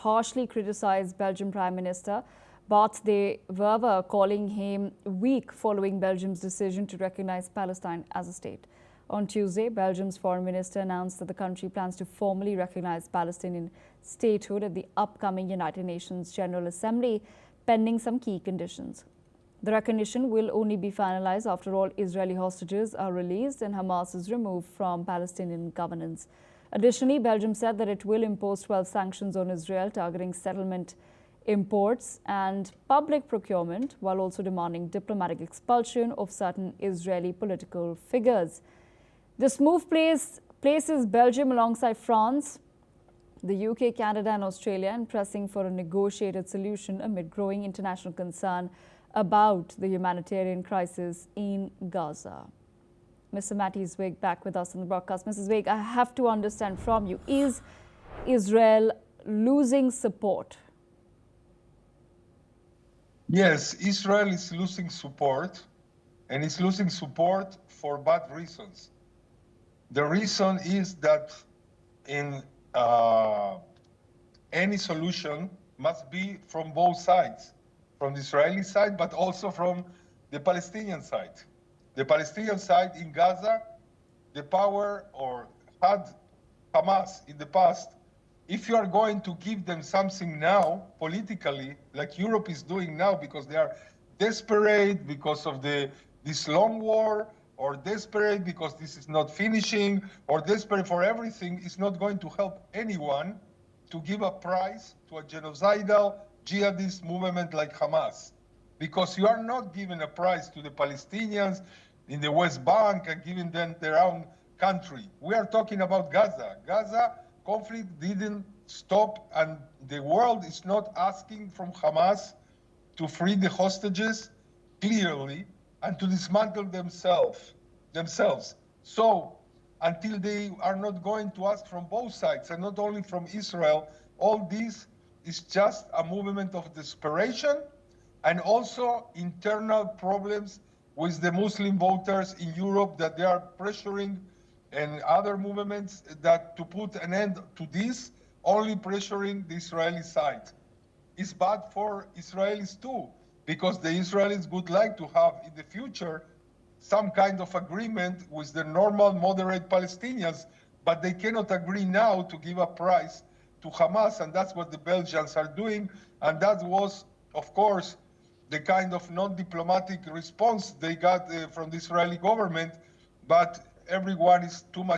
harshly criticized Belgian Prime Minister Bart Wever, calling him weak following Belgium's decision to recognize Palestine as a state. On Tuesday, Belgium's foreign minister announced that the country plans to formally recognize Palestinian statehood at the upcoming United Nations General Assembly, pending some key conditions. The recognition will only be finalized after all Israeli hostages are released and Hamas is removed from Palestinian governance. Additionally, Belgium said that it will impose 12 sanctions on Israel targeting settlement imports and public procurement, while also demanding diplomatic expulsion of certain Israeli political figures. This move places Belgium alongside France, the UK, Canada and Australia in pressing for a negotiated solution amid growing international concern about the humanitarian crisis in Gaza. Mr. Matty Zweig back with us on the broadcast. Mrs. Zweig, I have to understand from you, is Israel losing support? Yes, Israel is losing support, and it's losing support for bad reasons. The reason is that any solution must be from both sides, from the Israeli side, but also from the Palestinian side. The Palestinian side in Gaza, the power or had Hamas in the past. If you are going to give them something now, politically, like Europe is doing now, because they are desperate because of this long war, or desperate because this is not finishing, or desperate for everything, is not going to help anyone to give a prize to a genocidal jihadist movement like Hamas. Because you are not giving a prize to the Palestinians in the West Bank and giving them their own country. We are talking about Gaza. Gaza conflict didn't stop, and the world is not asking from Hamas to free the hostages clearly and to dismantle themselves. So until they are not going to ask from both sides, and not only from Israel, all this is just a movement of desperation and also internal problems with the Muslim voters in Europe that they are pressuring, and other movements that to put an end to this, only pressuring the Israeli side. It's bad for Israelis too, because the Israelis would like to have in the future some kind of agreement with the normal moderate Palestinians, but they cannot agree now to give a prize to Hamas, and that's what the Belgians are doing. And that was, of course, the kind of non-diplomatic response they got from the Israeli government, but everyone is too much